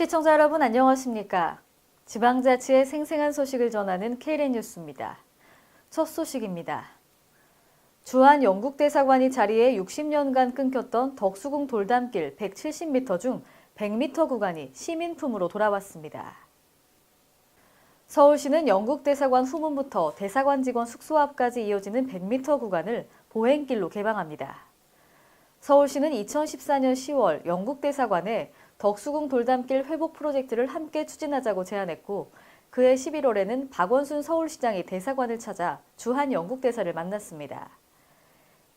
시청자 여러분 안녕하십니까? 지방자치의 생생한 소식을 전하는 K랜 뉴스입니다. 첫 소식입니다. 주한 영국대사관이 자리해 60년간 끊겼던 덕수궁 돌담길 170m 중 100m 구간이 시민품으로 돌아왔습니다. 서울시는 영국대사관 후문부터 대사관 직원 숙소 앞까지 이어지는 100m 구간을 보행길로 개방합니다. 서울시는 2014년 10월 영국대사관에 덕수궁 돌담길 회복 프로젝트를 함께 추진하자고 제안했고 그해 11월에는 박원순 서울시장이 대사관을 찾아 주한 영국대사를 만났습니다.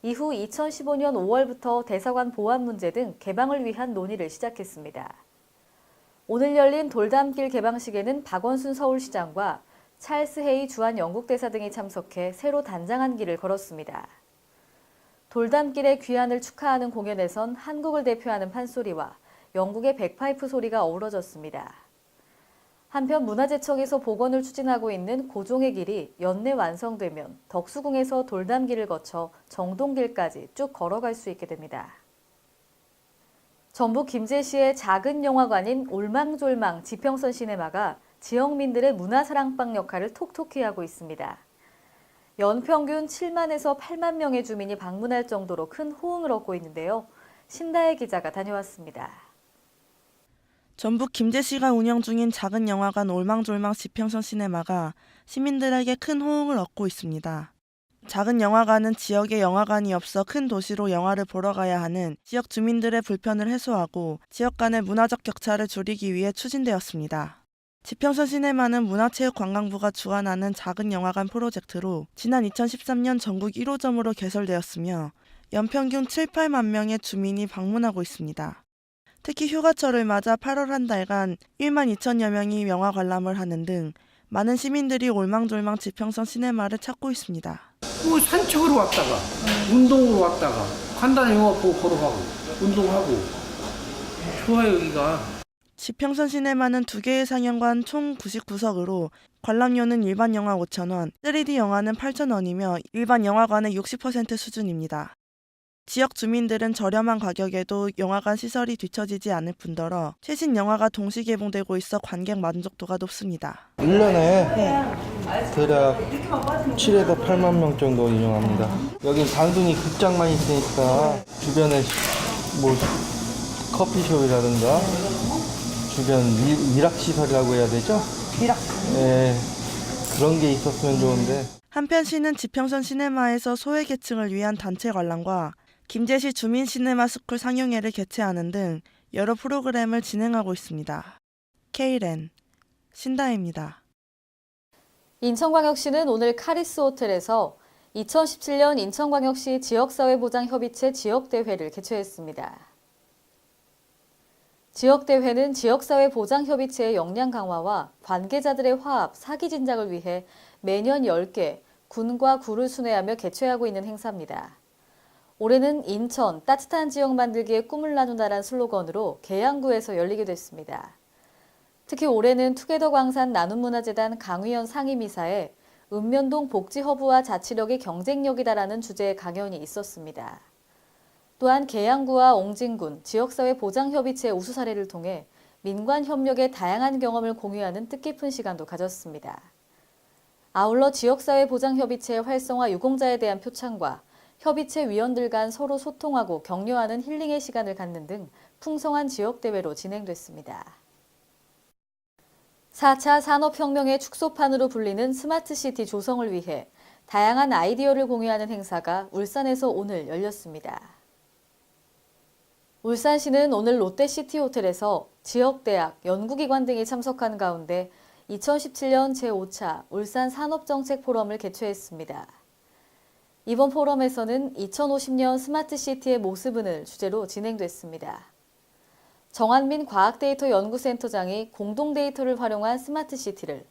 이후 2015년 5월부터 대사관 보안 문제 등 개방을 위한 논의를 시작했습니다. 오늘 열린 돌담길 개방식에는 박원순 서울시장과 찰스 헤이 주한 영국대사 등이 참석해 새로 단장한 길을 걸었습니다. 돌담길의 귀환을 축하하는 공연에선 한국을 대표하는 판소리와 영국의 백파이프 소리가 어우러졌습니다. 한편 문화재청에서 복원을 추진하고 있는 고종의 길이 연내 완성되면 덕수궁에서 돌담길을 거쳐 정동길까지 쭉 걸어갈 수 있게 됩니다. 전북 김제시의 작은 영화관인 올망졸망 지평선 시네마가 지역민들의 문화사랑방 역할을 톡톡히 하고 있습니다. 연평균 7만에서 8만 명의 주민이 방문할 정도로 큰 호응을 얻고 있는데요. 신다혜 기자가 다녀왔습니다. 전북 김제시가 운영 중인 작은 영화관 올망졸망 지평선 시네마가 시민들에게 큰 호응을 얻고 있습니다. 작은 영화관은 지역에 영화관이 없어 큰 도시로 영화를 보러 가야 하는 지역 주민들의 불편을 해소하고 지역 간의 문화적 격차를 줄이기 위해 추진되었습니다. 지평선 시네마는 문화체육관광부가 주관하는 작은 영화관 프로젝트로 지난 2013년 전국 1호점으로 개설되었으며 연평균 7, 8만 명의 주민이 방문하고 있습니다. 특히 휴가철을 맞아 8월 한 달간 1만 2천여 명이 영화 관람을 하는 등 많은 시민들이 올망졸망 지평선 시네마를 찾고 있습니다. 뭐 산책으로 왔다가 운동으로 왔다가 간단히 영화 보고 걸어가고 운동하고 좋아요 여기가. 지평선 시네마는 2개의 상영관 총 99석으로 관람료는 일반 영화 5,000원, 3D 영화는 8,000원이며 일반 영화관의 60% 수준입니다. 지역 주민들은 저렴한 가격에도 영화관 시설이 뒤처지지 않을 뿐더러 최신 영화가 동시 개봉되고 있어 관객 만족도가 높습니다. 1년에 대략 7에서 8만 명 정도 이용합니다. 여긴 단순히 극장만 있으니까 주변에 뭐 커피숍이라든가 주변 일학시설이라고 해야 되죠? 일학. 네, 그런 게 있었으면 좋은데. 한편 시는 지평선 시네마에서 소외계층을 위한 단체 관람과 김제시 주민 시네마 스쿨 상영회를 개최하는 등 여러 프로그램을 진행하고 있습니다. K랜 신다혜입니다. 인천광역시는 오늘 카리스 호텔에서 2017년 인천광역시 지역사회보장협의체 지역대회를 개최했습니다. 지역대회는 지역사회보장협의체의 역량 강화와 관계자들의 화합, 사기 진작을 위해 매년 10개 군과 구를 순회하며 개최하고 있는 행사입니다. 올해는 인천 따뜻한 지역 만들기의 꿈을 나눈다란 슬로건으로 계양구에서 열리게 됐습니다. 특히 올해는 투게더 광산 나눔문화재단 강의연 상임이사에 읍면동 복지허브와 자치력이 경쟁력이다라는 주제의 강연이 있었습니다. 또한 계양구와 옹진군 지역사회보장협의체 우수 사례를 통해 민관 협력의 다양한 경험을 공유하는 뜻깊은 시간도 가졌습니다. 아울러 지역사회보장협의체의 활성화 유공자에 대한 표창과 협의체 위원들 간 서로 소통하고 격려하는 힐링의 시간을 갖는 등 풍성한 지역대회로 진행됐습니다. 4차 산업혁명의 축소판으로 불리는 스마트시티 조성을 위해 다양한 아이디어를 공유하는 행사가 울산에서 오늘 열렸습니다. 울산시는 오늘 롯데시티호텔에서 지역대학, 연구기관 등이 참석한 가운데 2017년 제5차 울산 산업정책 포럼을 개최했습니다. 이번 포럼에서는 2050년 스마트시티의 모습은을 주제로 진행됐습니다. 정한민 과학데이터 연구센터장이 공동데이터를 활용한 스마트시티를,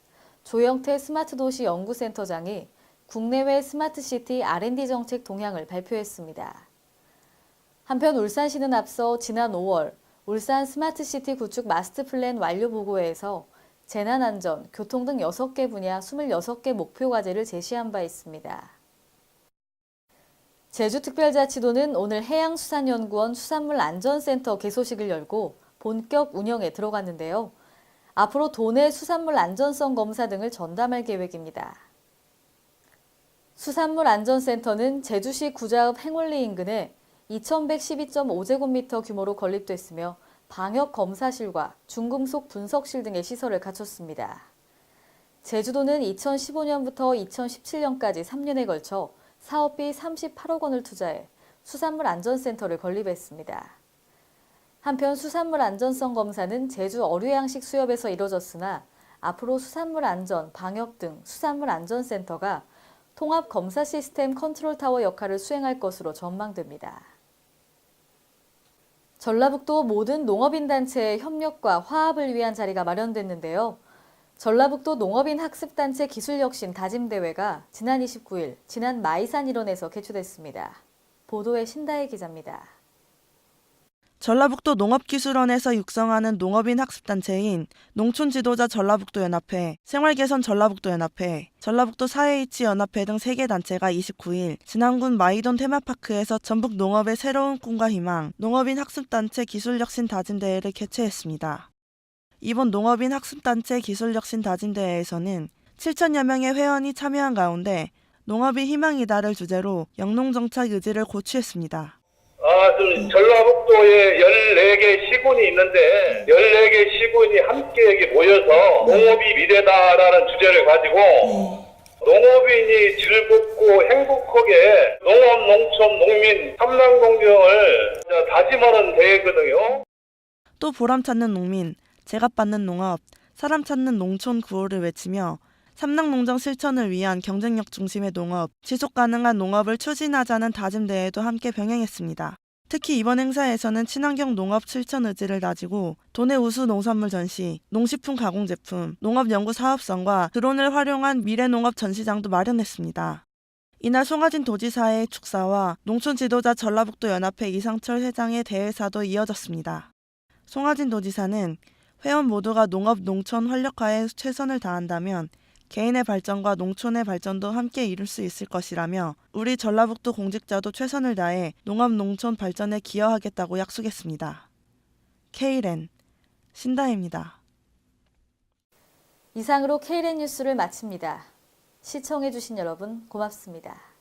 조영태 스마트도시 연구센터장이 국내외 스마트시티 R&D 정책 동향을 발표했습니다. 한편 울산시는 앞서 지난 5월 울산 스마트시티 구축 마스터플랜 완료 보고회에서 재난안전, 교통 등 6개 분야 26개 목표 과제를 제시한 바 있습니다. 제주특별자치도는 오늘 해양수산연구원 수산물안전센터 개소식을 열고 본격 운영에 들어갔는데요. 앞으로 도내 수산물 안전성 검사 등을 전담할 계획입니다. 수산물 안전센터는 제주시 구자읍 행월리 인근에 2112.5제곱미터 규모로 건립됐으며 방역 검사실과 중금속 분석실 등의 시설을 갖췄습니다. 제주도는 2015년부터 2017년까지 3년에 걸쳐 사업비 38억 원을 투자해 수산물 안전센터를 건립했습니다. 한편 수산물 안전성 검사는 제주 어류양식 수협에서 이뤄졌으나 앞으로 수산물 안전, 방역 등 수산물 안전센터가 통합 검사 시스템 컨트롤타워 역할을 수행할 것으로 전망됩니다. 전라북도 모든 농업인 단체의 협력과 화합을 위한 자리가 마련됐는데요. 전라북도 농업인 학습단체 기술혁신 다짐대회가 지난 29일 진안 마이산 일원에서 개최됐습니다. 보도에 신다혜 기자입니다. 전라북도 농업기술원에서 육성하는 농업인 학습단체인 농촌지도자 전라북도연합회, 생활개선 전라북도연합회, 전라북도 사회이치연합회 등 3개 단체가 29일 진안군 마이돈 테마파크에서 전북 농업의 새로운 꿈과 희망, 농업인 학습단체 기술혁신 다짐대회를 개최했습니다. 이번 농업인 학습단체 기술혁신 다짐대회에서는 7천여 명의 회원이 참여한 가운데 농업이 희망이다를 주제로 영농정착 의지를 고취했습니다. 전라북도에 14개 시군이 있는데 14개 시군이 함께 여기 모여서 농업이 미래다라는 주제를 가지고 농업인이 즐겁고 행복하게 농업, 농촌, 농민, 삼랑공경을 다짐하는 대회거든요. 또 보람 찾는 농민, 제값 받는 농업, 사람 찾는 농촌 구호를 외치며 삼랑농정 실천을 위한 경쟁력 중심의 농업, 지속 가능한 농업을 추진하자는 다짐대회도 함께 병행했습니다. 특히 이번 행사에서는 친환경 농업 실천 의지를 다지고 도내 우수 농산물 전시, 농식품 가공 제품, 농업 연구 사업성과 드론을 활용한 미래 농업 전시장도 마련했습니다. 이날 송하진 도지사의 축사와 농촌 지도자 전라북도 연합회 이상철 회장의 대회사도 이어졌습니다. 송하진 도지사는 회원 모두가 농업 농촌 활력화에 최선을 다한다면 개인의 발전과 농촌의 발전도 함께 이룰 수 있을 것이라며 우리 전라북도 공직자도 최선을 다해 농업 농촌 발전에 기여하겠다고 약속했습니다. K랜 신다혜입니다. 이상으로 K랜 뉴스를 마칩니다. 시청해주신 여러분 고맙습니다.